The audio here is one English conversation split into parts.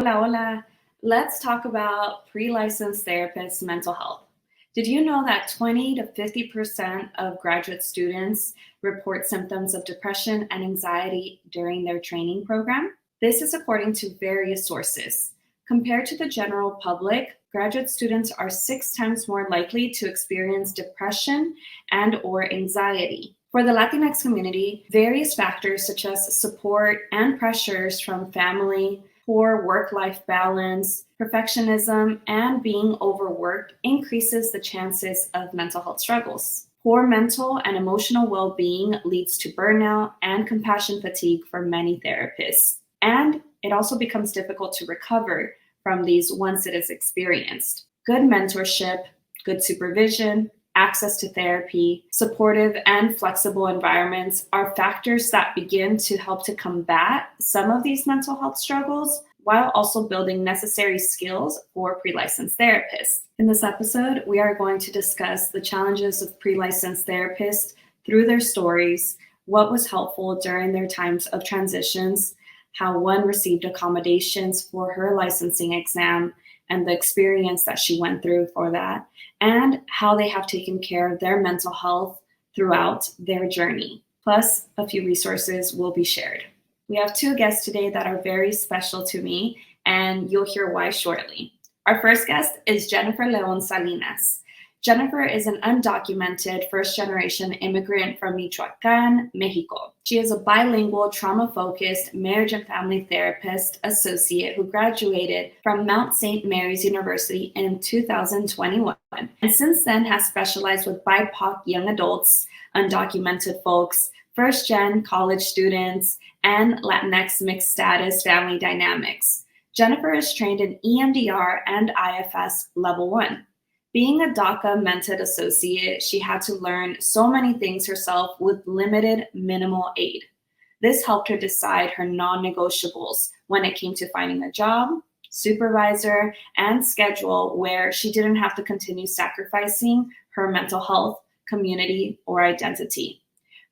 Hola, hola. Let's talk about pre-licensed therapists' mental health. Did you know that 20 to 50% of graduate students report symptoms of depression and anxiety during their training program? This is according to various sources. Compared to the general public, graduate students are 6 times more likely to experience depression and/or anxiety. For the Latinx community, various factors such as support and pressures from family, poor work-life balance, perfectionism, and being overworked increases the chances of mental health struggles. Poor mental and emotional well-being leads to burnout and compassion fatigue for many therapists. And it also becomes difficult to recover from these once it is experienced. Good mentorship, good supervision, access to therapy, supportive and flexible environments are factors that begin to help to combat some of these mental health struggles while also building necessary skills for pre-licensed therapists. In this episode, we are going to discuss the challenges of pre-licensed therapists through their stories, what was helpful during their times of transitions, how one received accommodations for her licensing exam, and the experience that she went through for that, and how they have taken care of their mental health throughout their journey. Plus, a few resources will be shared. We have 2 guests today that are very special to me, and you'll hear why shortly. Our first guest is Jennifer León Salinas. Jennifer is an undocumented first-generation immigrant from Michoacán, Mexico. She is a bilingual, trauma-focused marriage and family therapist associate who graduated from Mount St. Mary's University in 2021, and since then has specialized with BIPOC young adults, undocumented folks, first-gen college students, and Latinx mixed status family dynamics. Jennifer is trained in EMDR and IFS Level 1. Being a DACA-mentored associate, she had to learn so many things herself with limited minimal aid. This helped her decide her non-negotiables when it came to finding a job, supervisor, and schedule where she didn't have to continue sacrificing her mental health, community, or identity.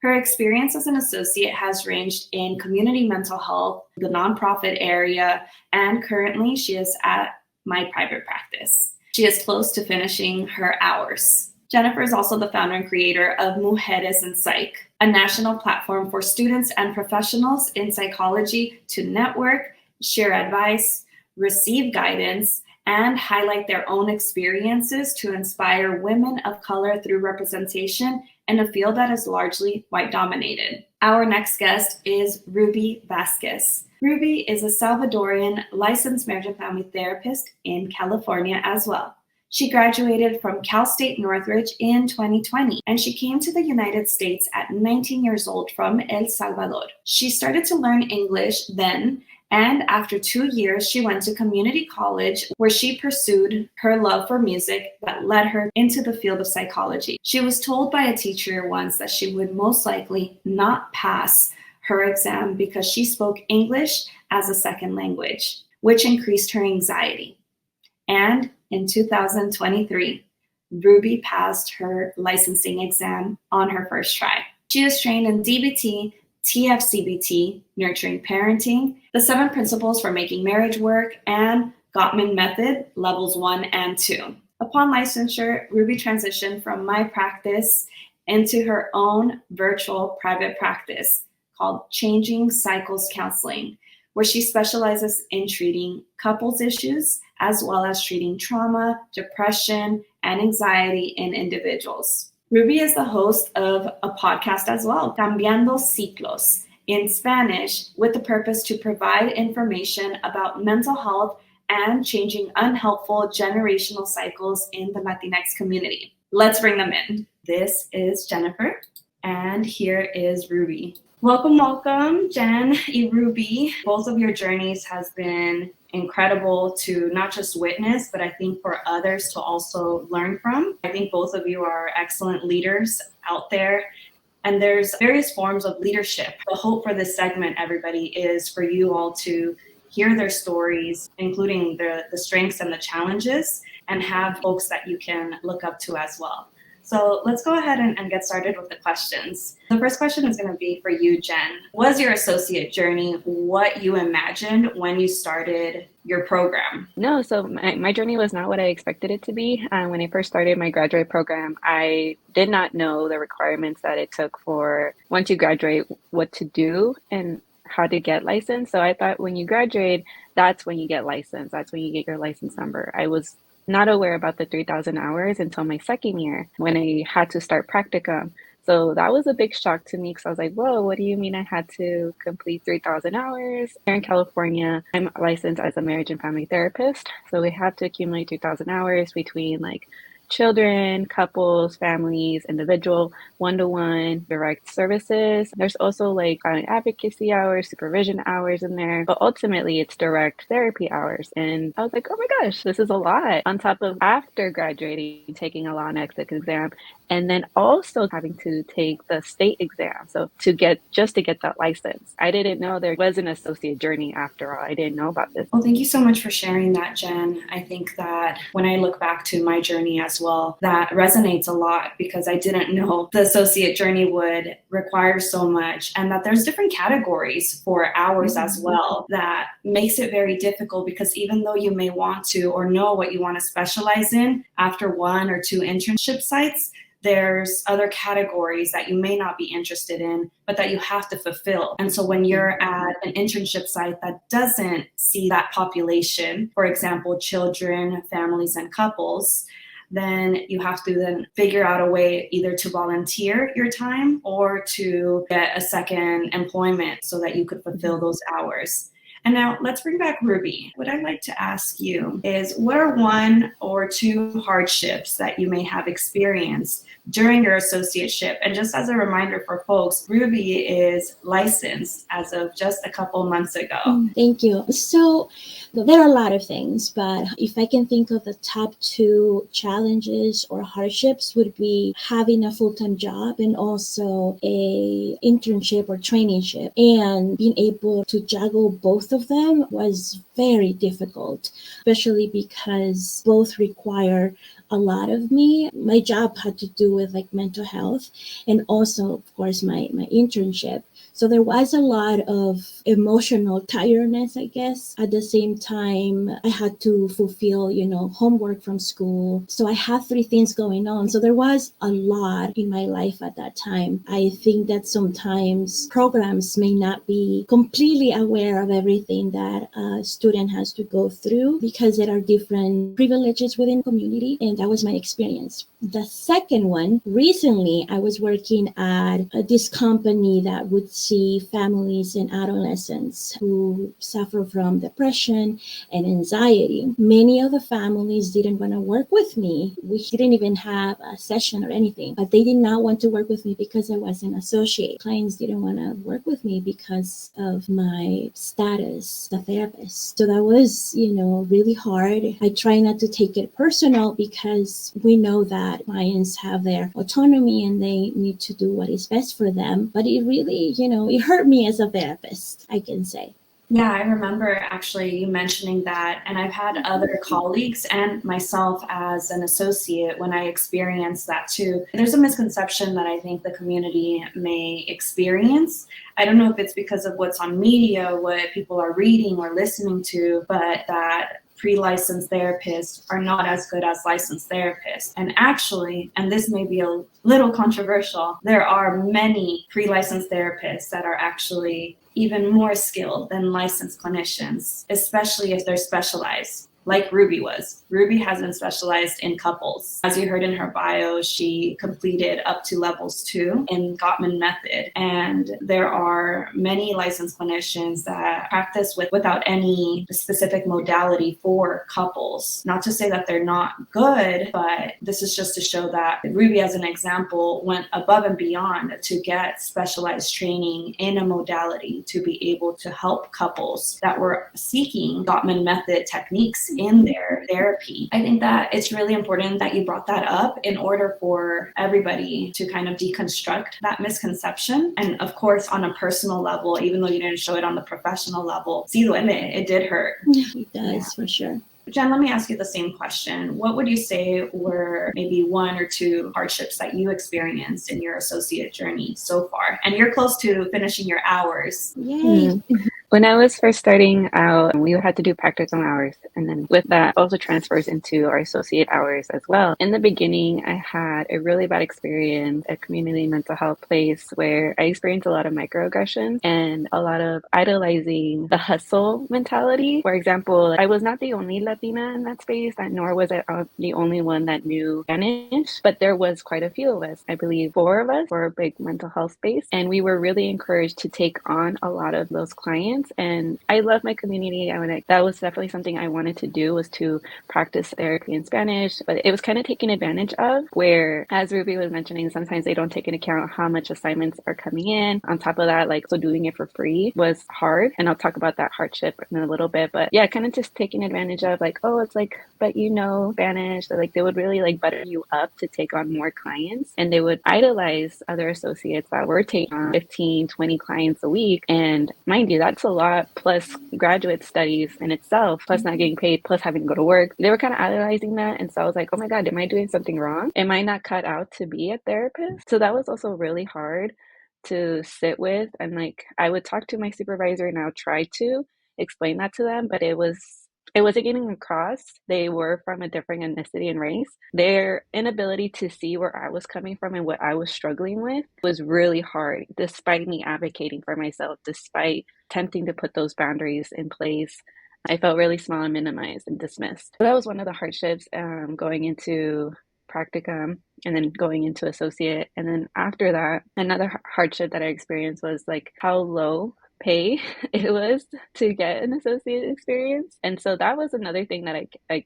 Her experience as an associate has ranged in community mental health, the nonprofit area, and currently she is at my private practice. She is close to finishing her hours. Jennifer is also the founder and creator of Mujeres en Psych, a national platform for students and professionals in psychology to network, share advice, receive guidance, and highlight their own experiences to inspire women of color through representation in a field that is largely white-dominated. Our next guest is Rubí Vásquez. Rubí is a Salvadorian licensed marriage and family therapist in California as well. She graduated from Cal State Northridge in 2020, and she came to the United States at 19 years old from El Salvador. She started to learn English then, and after 2 years, she went to community college where she pursued her love for music that led her into the field of psychology. She was told by a teacher once that she would most likely not pass her exam because she spoke English as a second language, which increased her anxiety. And in 2023, Rubí passed her licensing exam on her first try. She is trained in DBT, TFCBT, Nurturing Parenting, the 7 Principles for Making Marriage Work, and Gottman Method, Levels 1 and 2. Upon licensure, Rubí transitioned from my practice into her own virtual private practice called Changing Cycles Counseling, where she specializes in treating couples issues as well as treating trauma, depression, and anxiety in individuals. Rubí is the host of a podcast as well, Cambiando Ciclos, in Spanish, with the purpose to provide information about mental health and changing unhelpful generational cycles in the Latinx community. Let's bring them in. This is Jennifer, and here is Rubí. Welcome, Jen and Rubí. Both of your journeys has been incredible to not just witness, but I think for others to also learn from. I think both of you are excellent leaders out there, and there's various forms of leadership. The hope for this segment, everybody, is for you all to hear their stories, including the strengths and the challenges, and have folks that you can look up to as well. So let's go ahead and get started with the questions. The first question is going to be for you, Jen. Was your associate journey what you imagined when you started your program? No, so my journey was not what I expected it to be. When I first started my graduate program, I did not know the requirements that it took for once you graduate, what to do and how to get licensed. So I thought when you graduate, that's when you get licensed. That's when you get your license number. I was not aware about the 3,000 hours until my second year when I had to start practicum. So that was a big shock to me because I was like, whoa, what do you mean I had to complete 3,000 hours? Here in California, I'm licensed as a marriage and family therapist. So we have to accumulate 3,000 hours between like children, couples, families, individual, one-to-one, direct services. There's also like advocacy hours, supervision hours in there, but ultimately it's direct therapy hours. And I was like, oh my gosh, this is a lot. On top of after graduating, taking a law and ethics exam, and then also having to take the state exam. So to get that license. I didn't know there was an associate journey after all. I didn't know about this. Well, thank you so much for sharing that, Jen. I think that when I look back to my journey as well, that resonates a lot because I didn't know the associate journey would require so much and that there's different categories for hours as well that makes it very difficult because even though you may want to or know what you want to specialize in after 1 or 2 internship sites, there's other categories that you may not be interested in, but that you have to fulfill. And so when you're at an internship site that doesn't see that population, for example, children, families, and couples, then you have to then figure out a way either to volunteer your time or to get a second employment so that you could fulfill those hours. And now let's bring back Rubí. What I'd like to ask you is what are 1 or 2 hardships that you may have experienced during your associateship? And just as a reminder for folks, Rubí is licensed as of just a couple months ago. Thank you. So there are a lot of things, but if I can think of the top 2 challenges or hardships would be having a full-time job and also a internship or trainingship, and being able to juggle both of them was very difficult, especially because both require a lot of me. My job had to do with like mental health and also, of course, my internship. So there was a lot of emotional tiredness, I guess. At the same time, I had to fulfill, homework from school. So I had 3 things going on. So there was a lot in my life at that time. I think that sometimes programs may not be completely aware of everything that a student has to go through because there are different privileges within the community. And that was my experience. The second one, recently I was working at this company that would see families and adolescents who suffer from depression and anxiety. Many of the families didn't want to work with me. We didn't even have a session or anything, but they did not want to work with me because I was an associate. Clients didn't want to work with me because of my status, the therapist. So that was, really hard. I try not to take it personal because we know that clients have their autonomy and they need to do what is best for them. But it really, it hurt me as a therapist, I can say. Yeah, I remember actually you mentioning that, and I've had other colleagues and myself as an associate when I experienced that too. There's a misconception that I think the community may experience. I don't know if it's because of what's on media, what people are reading or listening to, but that pre-licensed therapists are not as good as licensed therapists. And actually, and this may be a little controversial, there are many pre-licensed therapists that are actually even more skilled than licensed clinicians, especially if they're specialized. Like Rubí was. Rubí has been specialized in couples. As you heard in her bio, she completed up to levels 2 in Gottman method. And there are many licensed clinicians that practice without any specific modality for couples. Not to say that they're not good, but this is just to show that Rubí, as an example, went above and beyond to get specialized training in a modality to be able to help couples that were seeking Gottman method techniques in their therapy. I think that it's really important that you brought that up in order for everybody to kind of deconstruct that misconception. And of course, on a personal level, even though you didn't show it on the professional level, see, admit it did hurt. It does, for sure. Jen, let me ask you the same question. What would you say were maybe one or two hardships that you experienced in your associate journey so far? And you're close to finishing your hours. Yay. When I was first starting out, we had to do practicum hours. And then with that also transfers into our associate hours as well. In the beginning, I had a really bad experience at community mental health place where I experienced a lot of microaggressions and a lot of idolizing the hustle mentality. For example, I was not the only Latina in that space, nor was I the only one that knew Spanish, but there was quite a few of us. I believe 4 of us for a big mental health space. And we were really encouraged to take on a lot of those clients. And I love my community. That was definitely something I wanted to do, was to practice therapy in Spanish, but it was kind of taken advantage of, where, as Ruby was mentioning, sometimes they don't take into account how much assignments are coming in. On top of that, so doing it for free was hard. And I'll talk about that hardship in a little bit, but yeah, kind of just taking advantage of oh, it's but Spanish. So they would really butter you up to take on more clients, and they would idolize other associates that were taking on 15, 20 clients a week. And mind you, that's a lot, plus graduate studies in itself, plus not getting paid, plus having to go to work. They were kind of idolizing that. And so I was like, oh my God, am I doing something wrong? Am I not cut out to be a therapist? So that was also really hard to sit with. And I would talk to my supervisor and I would try to explain that to them, but it wasn't getting across. They were from a different ethnicity and race. Their inability to see where I was coming from and what I was struggling with was really hard, despite me advocating for myself, despite attempting to put those boundaries in place. I felt really small and minimized and dismissed. So that was one of the hardships, going into practicum and then going into associate. And then after that, another hardship that I experienced was how low pay it was to get an associate experience. And so that was another thing that I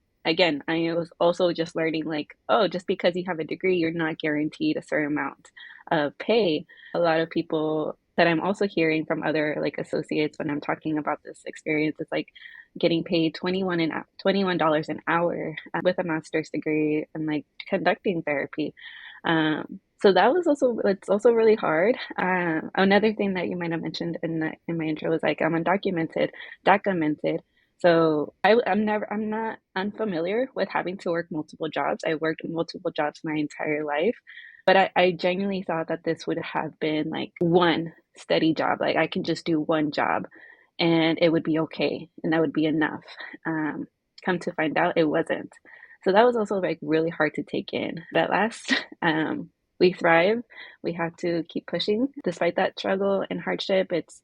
was also just learning, oh, just because you have a degree, you're not guaranteed a certain amount of pay. A lot of people that I'm also hearing from other associates when I'm talking about this experience, it's getting paid $21 an hour with a master's degree and conducting therapy. So that was it's also really hard. Another thing that you might have mentioned in my intro was I'm documented. So I'm not unfamiliar with having to work multiple jobs. I worked multiple jobs my entire life, but I genuinely thought that this would have been one steady job. I can just do one job and it would be okay and that would be enough. Come to find out, it wasn't. So that was also really hard to take in. But last, we thrive. We have to keep pushing despite that struggle and hardship. It's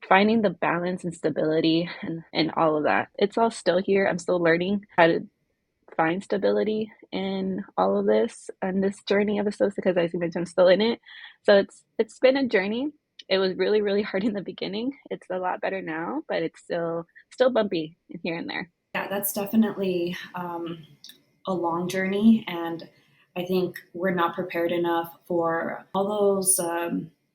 finding the balance and stability and all of that. It's all still here. I'm still learning how to find stability in all of this and this journey of associate, because as you mentioned, I'm still in it. So it's been a journey. It was really, really hard in the beginning. It's a lot better now, but it's still bumpy here and there. Yeah, that's definitely a long journey. And I think we're not prepared enough for all those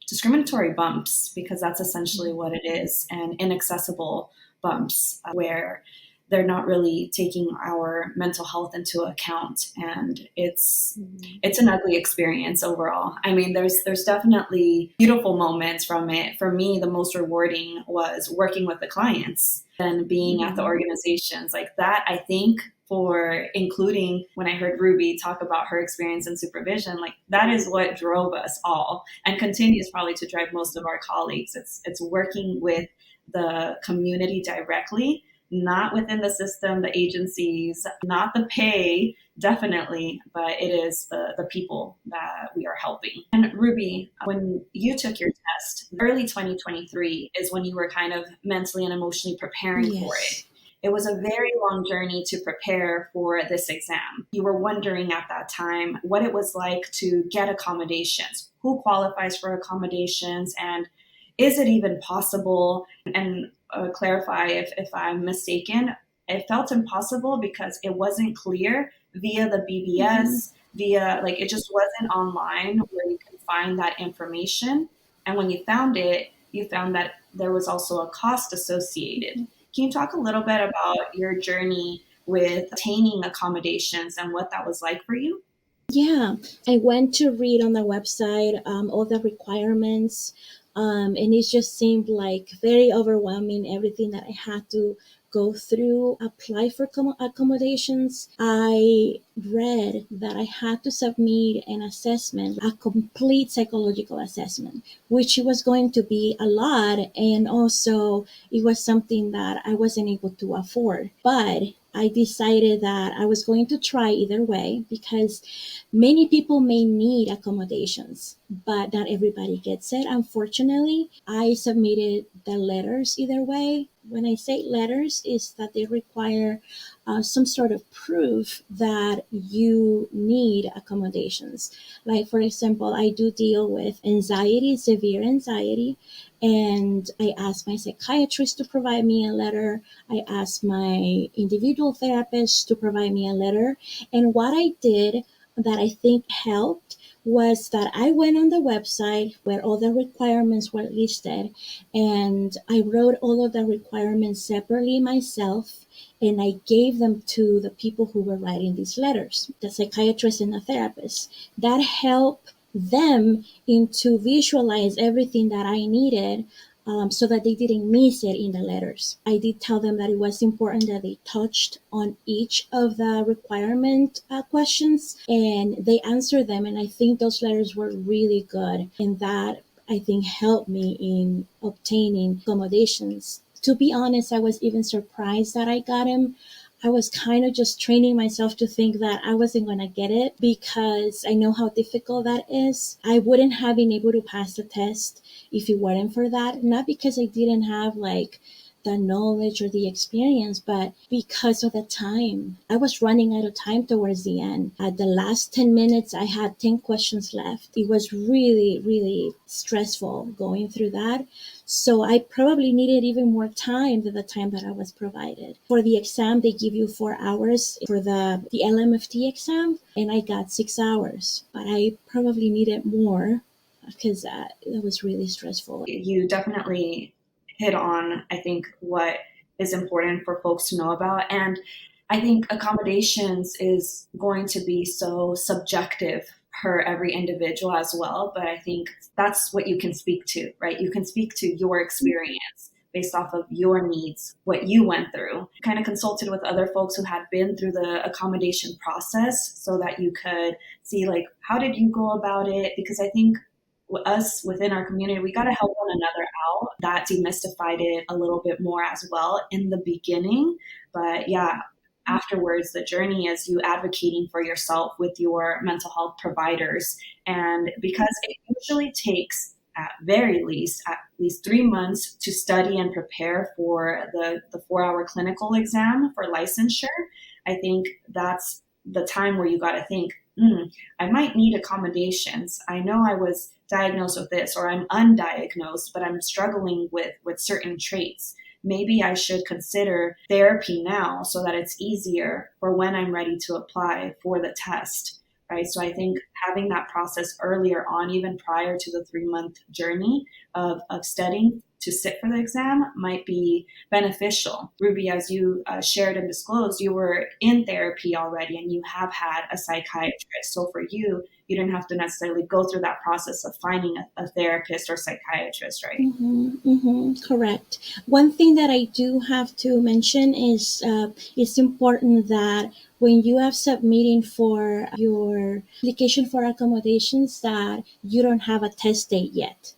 discriminatory bumps, because that's essentially what it is, and inaccessible bumps where they're not really taking our mental health into account. And it's an ugly experience overall. I mean, there's definitely beautiful moments from it. For me, the most rewarding was working with the clients and being at the organizations that. I think for including when I heard Ruby talk about her experience in supervision, that is what drove us all and continues probably to drive most of our colleagues. It's working with the community directly, not within the system, the agencies, not the pay, definitely, but it is the people that we are helping. And Ruby, when you took your test, early 2023 is when you were kind of mentally and emotionally preparing for it. It was a very long journey to prepare for this exam. You were wondering at that time what it was like to get accommodations, who qualifies for accommodations, and is it even possible? And clarify if I'm mistaken, it felt impossible because it wasn't clear via the BBS, via it just wasn't online where you can find that information. And when you found it, you found that there was also a cost associated. Can you talk a little bit about your journey with obtaining accommodations and what that was like for you? Yeah, I went to read on the website all the requirements, and it just seemed very overwhelming, everything that I had to go through, apply for accommodations, I read that I had to submit an assessment, a complete psychological assessment, which was going to be a lot. And also it was something that I wasn't able to afford. But I decided that I was going to try either way because many people may need accommodations, but not everybody gets it. Unfortunately, I submitted the letters either way. When I say letters, is that they require some sort of proof that you need accommodations. Like, for example, I do deal with anxiety, severe anxiety, and I asked my psychiatrist to provide me a letter. I asked my individual therapist to provide me a letter. And what I did that I think helped was that I went on the website where all the requirements were listed, and I wrote all of the requirements separately myself, and I gave them to the people who were writing these letters, the psychiatrist and the therapist. That helped them to visualize everything that I needed, so that they didn't miss it in the letters. I did tell them that it was important that they touched on each of the requirement questions, and they answered them. And I think those letters were really good. And that, I think, helped me in obtaining accommodations. To be honest, I was even surprised that I got him. I was kind of just training myself to think that I wasn't going to get it because I know how difficult that is. I wouldn't have been able to pass the test if it weren't for that. Not because I didn't have like the knowledge or the experience, but because of the time. I was running out of time towards the end. At the last 10 minutes, I had 10 questions left. It was really, really stressful going through that. So I probably needed even more time than the time that I was provided. For the exam, they give you 4 hours for the LMFT exam, and I got 6 hours. But I probably needed more because it was really stressful. You definitely hit on, I think, what is important for folks to know about. And I think accommodations is going to be so subjective per every individual as well. But I think that's what you can speak to, right? You can speak to your experience based off of your needs, what you went through. Kind of consulted with other folks who had been through the accommodation process so that you could see, like, how did you go about it? Because I think us within our community, we got to help one another out. That demystified it a little bit more as well in the beginning. But yeah, afterwards, the journey is you advocating for yourself with your mental health providers. And because it usually takes at least 3 months to study and prepare for the 4-hour clinical exam for licensure, I think that's the time where you got to think, I might need accommodations. I know I was diagnosed with this, or I'm undiagnosed, but I'm struggling with certain traits. Maybe I should consider therapy now so that it's easier for when I'm ready to apply for the test, right? So I think having that process earlier on, even prior to the 3-month journey of studying to sit for the exam, might be beneficial. Rubí, as you shared and disclosed, you were in therapy already and you have had a psychiatrist. So for you, you didn't have to necessarily go through that process of finding a therapist or psychiatrist, right? Correct. One thing that I do have to mention is it's important that when you are submitting for your application for accommodations, that you don't have a test date yet,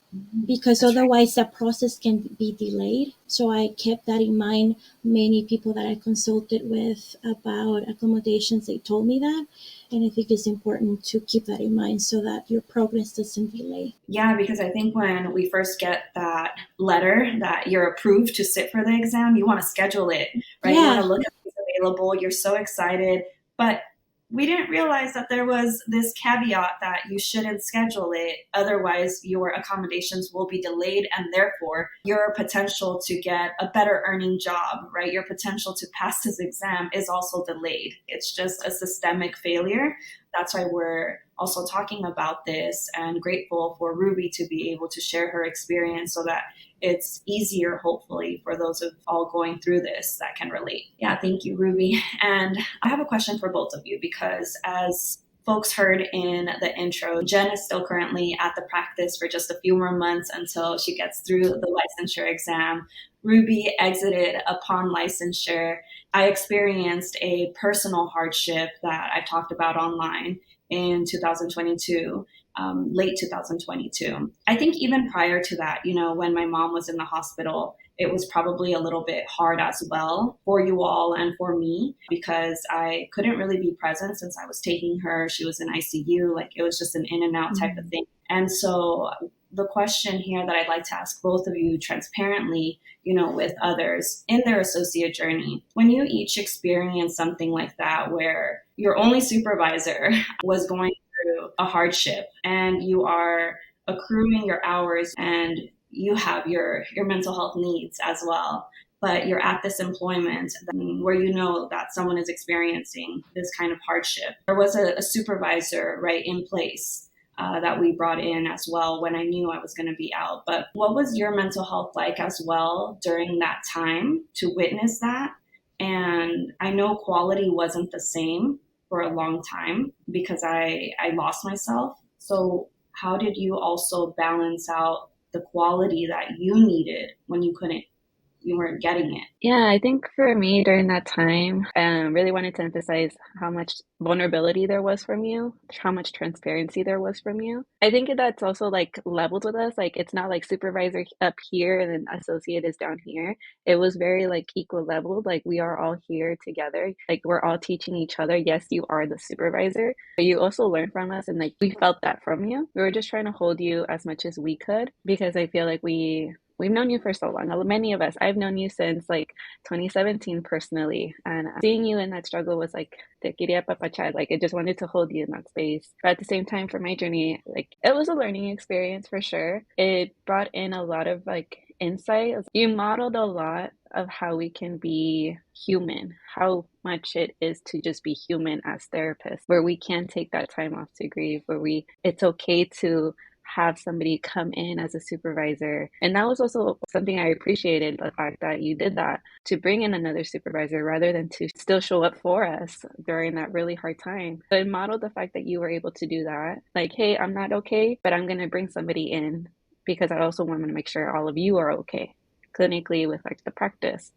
because That's otherwise the process can be delayed. So I kept that in mind. Many people that I consulted with about accommodations, they told me that. And I think it's important to keep that in mind so that your progress doesn't delay. Yeah, because I think when we first get that letter that you're approved to sit for the exam, you want to schedule it, right? You want to look at what's available. You're so excited. But we didn't realize that there was this caveat that you shouldn't schedule it. Otherwise, your accommodations will be delayed, and therefore your potential to get a better earning job, right? Your potential to pass this exam is also delayed. It's just a systemic failure. That's why we're also talking about this, and grateful for Rubí to be able to share her experience so that it's easier, hopefully, for those of all going through this that can relate. Yeah, thank you, Rubí. And I have a question for both of you, because as folks heard in the intro, Jen is still currently at the practice for just a few more months until she gets through the licensure exam. Rubí exited upon licensure. I experienced a personal hardship that I talked about online in 2022. Late 2022. I think even prior to that, when my mom was in the hospital, it was probably a little bit hard as well for you all and for me because I couldn't really be present since I was taking her. She was in ICU. Like it was just an in and out type of thing. And so the question here that I'd like to ask both of you transparently, with others in their associate journey, when you each experience something like that, where your only supervisor was going through a hardship and you are accruing your hours and you have your mental health needs as well, but you're at this employment where you know that someone is experiencing this kind of hardship. There was a supervisor right in place that we brought in as well when I knew I was going to be out. But what was your mental health like as well during that time to witness that? And I know quality wasn't the same for a long time because I lost myself. So how did you also balance out the quality that you needed when you weren't getting it? Yeah, I think for me during that time, really wanted to emphasize how much vulnerability there was from you, how much transparency there was from you. I think that's also like leveled with us. Like it's not like supervisor up here and then associate is down here. It was very like equal leveled. Like we are all here together. Like we're all teaching each other. Yes, you are the supervisor, but you also learn from us. And like we felt that from you. We were just trying to hold you as much as we could because I feel like we've known you for so long. Many of us, I've known you since like 2017 personally. And seeing you in that struggle was like, te quería apapachar. Like I just wanted to hold you in that space. But at the same time, for my journey, like it was a learning experience for sure. It brought in a lot of like insight. You modeled a lot of how we can be human, how much it is to just be human as therapists, where we can take that time off to grieve, where it's okay to have somebody come in as a supervisor. And that was also something I appreciated, the fact that you did that, to bring in another supervisor rather than to still show up for us during that really hard time. So it modeled the fact that you were able to do that. Like, hey, I'm not okay, but I'm going to bring somebody in because I also want to make sure all of you are okay clinically with like the practice.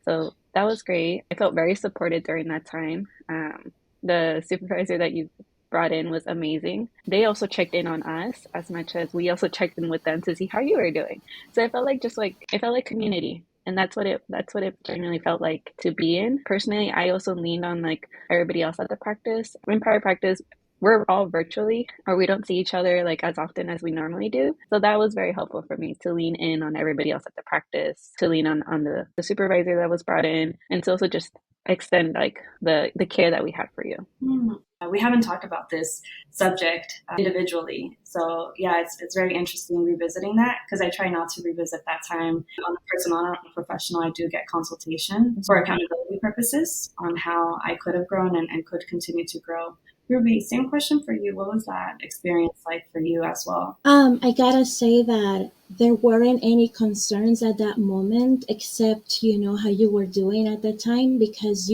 So that was great. I felt very supported during that time. The supervisor that you brought in was amazing. They also checked in on us as much as we also checked in with them to see how you were doing. So I felt like it felt like community. And that's what it genuinely felt like to be in. Personally, I also leaned on like everybody else at the practice. In private practice, we're all virtually, or we don't see each other like as often as we normally do. So that was very helpful for me to lean in on everybody else at the practice, to lean on the supervisor that was brought in, and to also just extend like the care that we had for you. We haven't talked about this subject individually. So yeah, it's very interesting revisiting that because I try not to revisit that time on a personal and a professional. I do get consultation for accountability purposes on how I could have grown and could continue to grow. Rubí, same question for you. What was that experience like for you as well? I gotta say that there weren't any concerns at that moment except how you were doing at the time, because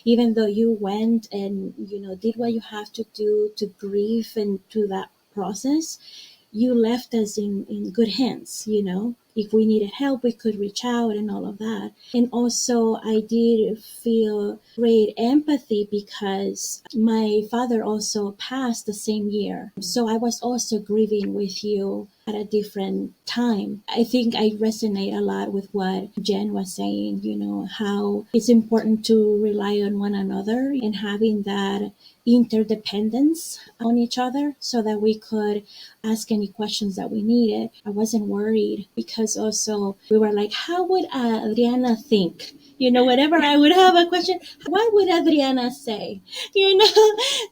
even though you went and did what you have to do to grieve and to that process, you left us in good hands. If we needed help, we could reach out and all of that. And also I did feel great empathy because my father also passed the same year. So I was also grieving with you at a different time. I think I resonate a lot with what Jen was saying, how it's important to rely on one another and having that interdependence on each other so that we could ask any questions that we needed. I wasn't worried because also we were like, how would Adriana think? Whenever I would have a question, what would Adriana say?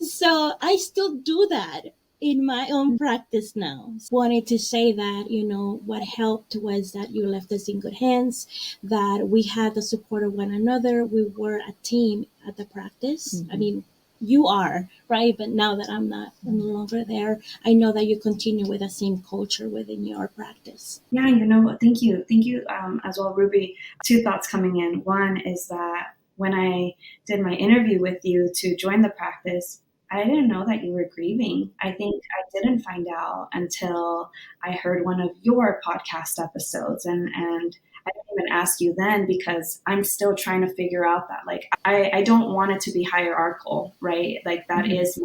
So I still do that in my own practice now. Wanted to say that, what helped was that you left us in good hands, that we had the support of one another. We were a team at the practice. Mm-hmm. I mean, you are, right? But now that I'm no longer there, I know that you continue with the same culture within your practice. Yeah, thank you. Thank you as well, Rubí. Two thoughts coming in. One is that when I did my interview with you to join the practice, I didn't know that you were grieving. I think I didn't find out until I heard one of your podcast episodes. And I didn't even ask you then because I'm still trying to figure out that, like, I don't want it to be hierarchical, right? Like, that is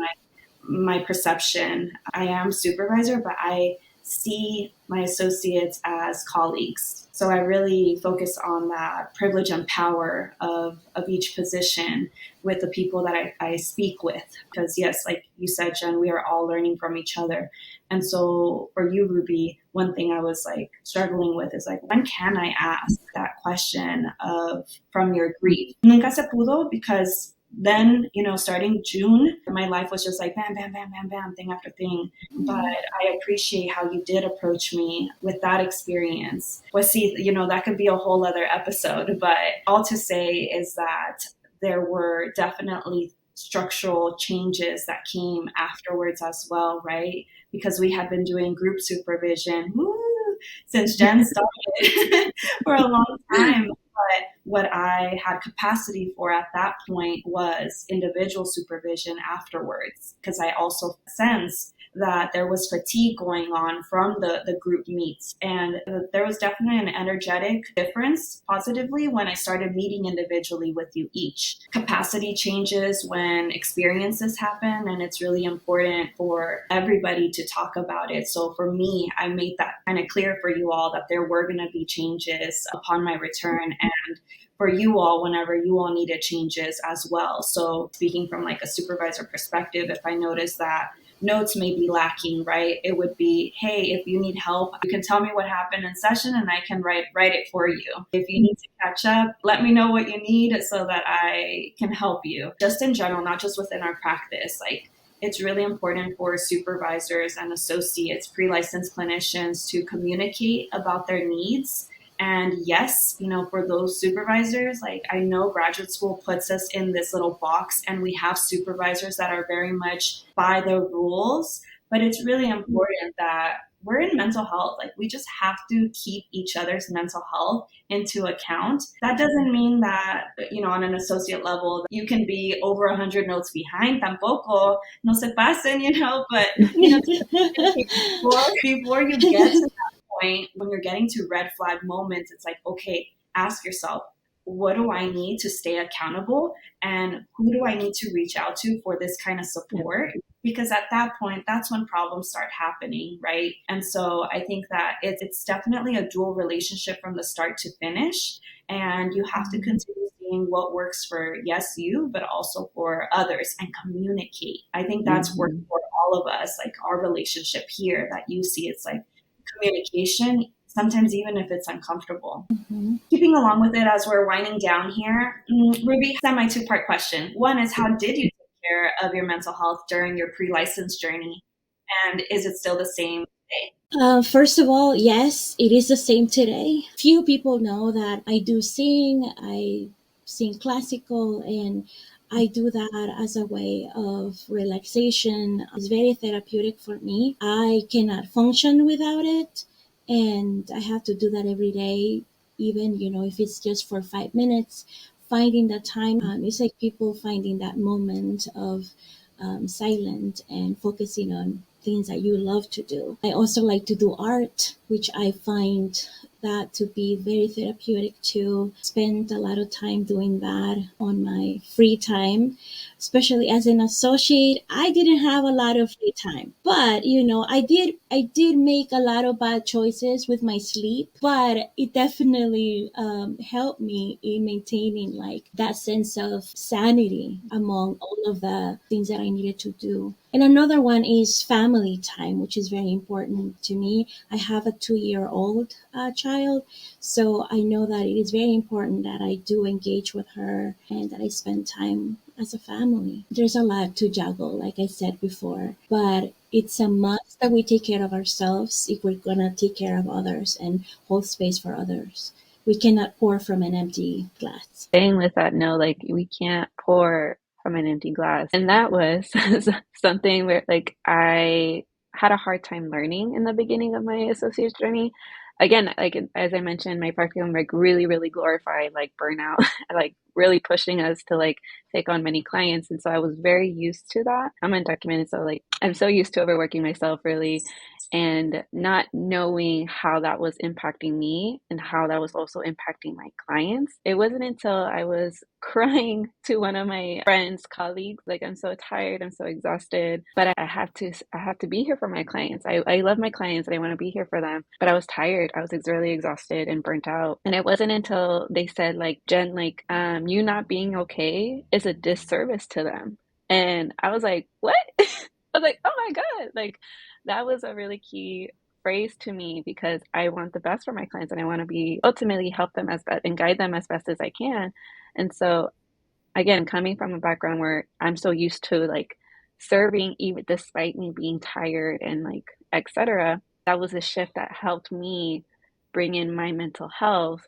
my perception. I am supervisor, but I see my associates as colleagues. So I really focus on that privilege and power of each position with the people that I speak with. Because yes, like you said, Jen, we are all learning from each other. And so for you, Rubí, one thing I was like struggling with is like, when can I ask that question of from your grief? Nunca se pudo because then, starting June, my life was just like bam, bam, bam, bam, bam, thing after thing. But I appreciate how you did approach me with that experience. Well, see, that could be a whole other episode, but all to say is that there were definitely structural changes that came afterwards as well, right? Because we had been doing group supervision since Jen started for a long time. But what I had capacity for at that point was individual supervision afterwards, because I also sensed that there was fatigue going on from the group meets. And there was definitely an energetic difference positively when I started meeting individually with you each. Capacity changes when experiences happen, and it's really important for everybody to talk about it. So for me, I made that kind of clear for you all that there were going to be changes upon my return, and for you all whenever you all needed changes as well. So speaking from like a supervisor perspective, if I notice that notes may be lacking, right? It would be, hey, if you need help, you can tell me what happened in session and I can write it for you. If you need to catch up, let me know what you need so that I can help you. Just in general, not just within our practice, like it's really important for supervisors and associates, pre-licensed clinicians to communicate about their needs. And yes, for those supervisors, like I know graduate school puts us in this little box and we have supervisors that are very much by the rules, but it's really important that we're in mental health. Like we just have to keep each other's mental health into account. That doesn't mean that, on an associate level, you can be over 100 notes behind. Tampoco, no se pasen, but, before you get to point, when you're getting to red flag moments, it's like, okay, ask yourself, what do I need to stay accountable? And who do I need to reach out to for this kind of support? Because at that point, that's when problems start happening, right? And so I think that it's definitely a dual relationship from the start to finish. And you have to continue seeing what works for, yes, you, but also for others, and communicate. I think that's worked for all of us, like our relationship here that you see, it's like, communication, sometimes even if it's uncomfortable. Keeping along with it as we're winding down here, Rubí, semi two-part question. One is, how did you take care of your mental health during your pre-license journey? And is it still the same today? First of all, yes, it is the same today. Few people know that I do sing. I sing classical, and I do that as a way of relaxation. It's very therapeutic for me. I cannot function without it, and I have to do that every day, even, if it's just for 5 minutes. Finding that time, it's like people finding that moment of silent and focusing on things that you love to do. I also like to do art, which I find that to be very therapeutic too. Spend a lot of time doing that on my free time, especially as an associate. I didn't have a lot of free time, but I did make a lot of bad choices with my sleep, but it definitely helped me in maintaining like that sense of sanity among all of the things that I needed to do. And another one is family time, which is very important to me. I have a 2-year-old child, so I know that it is very important that I do engage with her and that I spend time as a family. There's a lot to juggle, like I said before, but it's a must that we take care of ourselves if we're going to take care of others and hold space for others. We cannot pour from an empty glass. Staying with that note, like we can't pour from an empty glass. And that was something where like I had a hard time learning in the beginning of my associate's journey. again, like as I mentioned, my practicum like really glorified like burnout, like really pushing us to like take on many clients. And so I was very used to that. I'm undocumented, so like I'm so used to overworking myself really, and not knowing how that was impacting me and how that was also impacting my clients. It wasn't until I was crying to one of my friends, colleagues, like I'm so tired, I'm so exhausted, but I have to be here for my clients. I love my clients and I want to be here for them, but I was tired. I was really exhausted and burnt out. And it wasn't until they said like, Jen, like you not being okay is a disservice to them. And I was like, what? I was like, oh my God, like that was a really key phrase to me because I want the best for my clients and I want to be ultimately help them as best and guide them as best as I can. And so again, coming from a background where I'm so used to like serving even despite me being tired and like etc., that was a shift that helped me bring in my mental health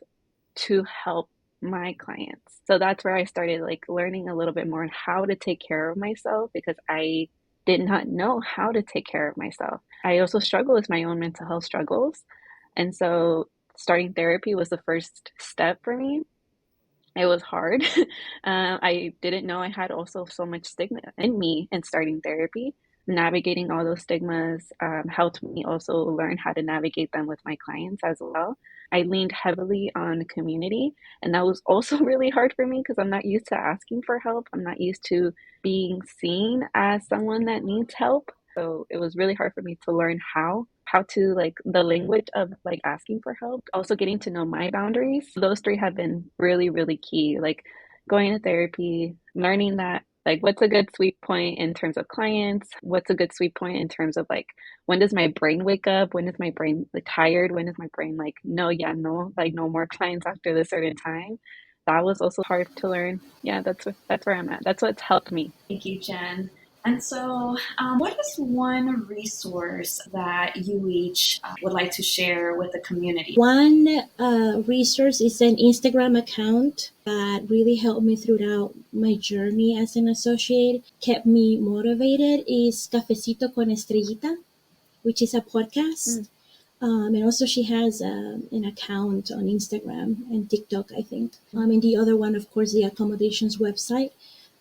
to help my clients. So that's where I started like learning a little bit more on how to take care of myself because I did not know how to take care of myself. I also struggle with my own mental health struggles. And so starting therapy was the first step for me. It was hard. I didn't know I had also so much stigma in me in starting therapy. Navigating all those stigmas helped me also learn how to navigate them with my clients as well. I leaned heavily on community, and that was also really hard for me because I'm not used to asking for help. I'm not used to being seen as someone that needs help. So it was really hard for me to learn how to like the language of like asking for help, also getting to know my boundaries. Those three have been really key. Like going to therapy, learning that like what's a good sweet point in terms of clients, what's a good sweet point in terms of like when does my brain wake up, when is my brain like tired, when is my brain like no, yeah, no, like no more clients after this certain time. That was also hard to learn. Yeah, that's where I'm at. That's what's helped me. Thank you, Jen. And so, what is one resource that you each would like to share with the community? One resource is an Instagram account that really helped me throughout my journey as an associate, kept me motivated, is Cafecito con Estrellita, which is a podcast. Mm. And also she has an account on Instagram and TikTok, I think. And the other one, of course, the accommodations website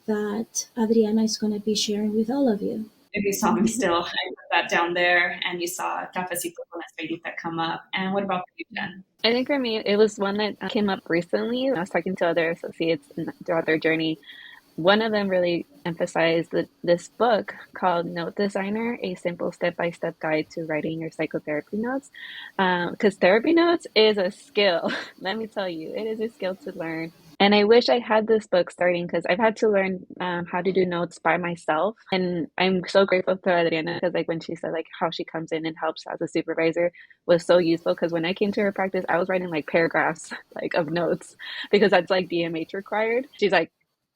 that Adriana is going to be sharing with all of you. If you saw me still, I put that down there, and you saw Cafecito con Estrellita come up. And what about you, Jen? I think for me, it was one that came up recently. I was talking to other associates throughout their journey. One of them really emphasized this book called Note Designer, A Simple Step-by-Step Guide to Writing Your Psychotherapy Notes. Because therapy notes is a skill. Let me tell you, it is a skill to learn. And I wish I had this book starting because I've had to learn how to do notes by myself. And I'm so grateful to Adriana because like when she said like how she comes in and helps as a supervisor was so useful because when I came to her practice, I was writing like paragraphs like of notes because that's like DMH required. She's like,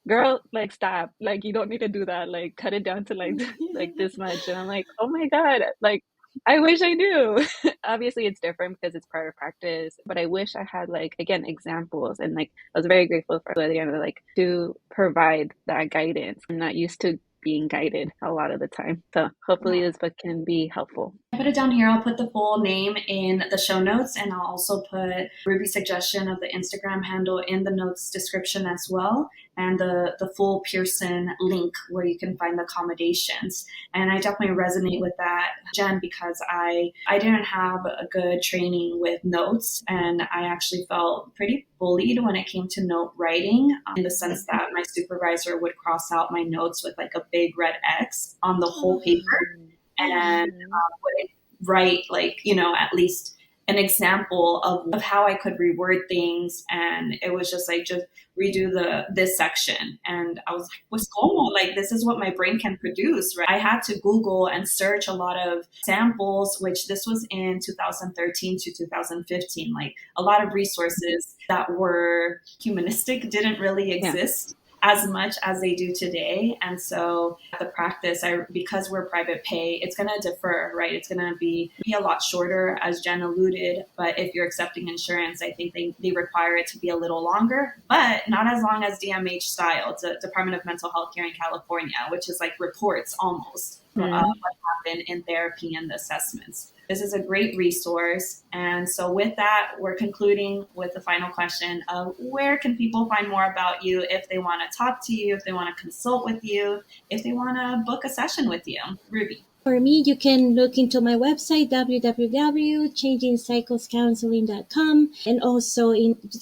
girl, like stop, like you don't need to do that, like cut it down to like like this much. And I'm like, oh my God, like I wish I knew. Obviously it's different because it's private practice, but I wish I had like again examples. And like I was very grateful for Liliana like to provide that guidance. I'm not used to being guided a lot of the time, so hopefully this book can be helpful. I put it down here. I'll put the full name in the show notes, and I'll also put Ruby's suggestion of the Instagram handle in the notes description as well, and the full Pearson link where you can find the accommodations. And I definitely resonate with that, Jen, because I didn't have a good training with notes, and I actually felt pretty bullied when it came to note writing, in the sense that my supervisor would cross out my notes with like a big red X on the whole paper, and would write like, at least an example of how I could reword things. And it was just like, just redo this section. And I was like, what's going on? Like, this is what my brain can produce, right? I had to Google and search a lot of samples, which this was in 2013 to 2015. Like a lot of resources that were humanistic didn't really exist as much as they do today. And so the practice, because we're private pay, it's going to differ, right? It's going to be a lot shorter, as Jen alluded. But if you're accepting insurance, I think they require it to be a little longer, but not as long as DMH style. It's a Department of Mental Health here in California, which is like reports almost what happened in therapy and the assessments. This is a great resource. And so with that, we're concluding with the final question of where can people find more about you if they want to talk to you, if they want to consult with you, if they want to book a session with you? Rubí. For me, you can look into my website, www.changingcyclescounseling.com, and also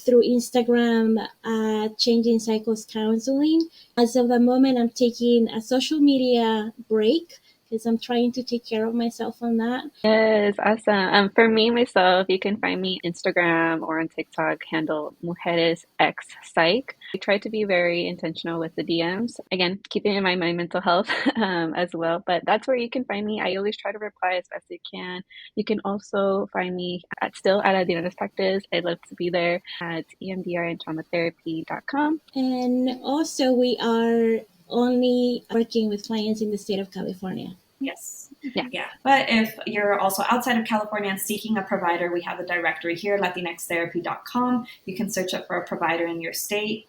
through Instagram at Changing Cycles Counseling. As of the moment, I'm taking a social media break because I'm trying to take care of myself on that. Yes, awesome. For me, myself, you can find me Instagram or on TikTok, handle Mujeres X Psych. I try to be very intentional with the DMs. Again, keeping in mind my mental health as well, but that's where you can find me. I always try to reply as best I can. You can also find me still at Latina Therapists. I'd love to be there at emdrandtraumatherapy.com. And also, we are only working with clients in the state of California. Yes. Yeah. But if you're also outside of California and seeking a provider, we have a directory here, latinxtherapy.com. You can search up for a provider in your state.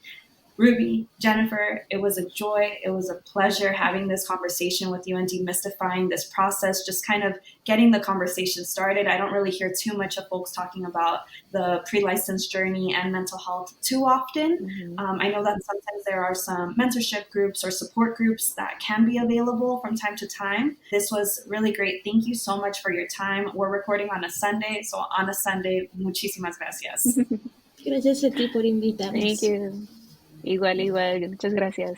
Rubí, Jennifer, it was a joy. It was a pleasure having this conversation with you and demystifying this process, just kind of getting the conversation started. I don't really hear too much of folks talking about the pre-license journey and mental health too often. Mm-hmm. I know that sometimes there are some mentorship groups or support groups that can be available from time to time. This was really great. Thank you so much for your time. We're recording on a Sunday, so on a Sunday, muchísimas gracias. Gracias a ti por invitarnos. Thank you. Igual, muchas gracias.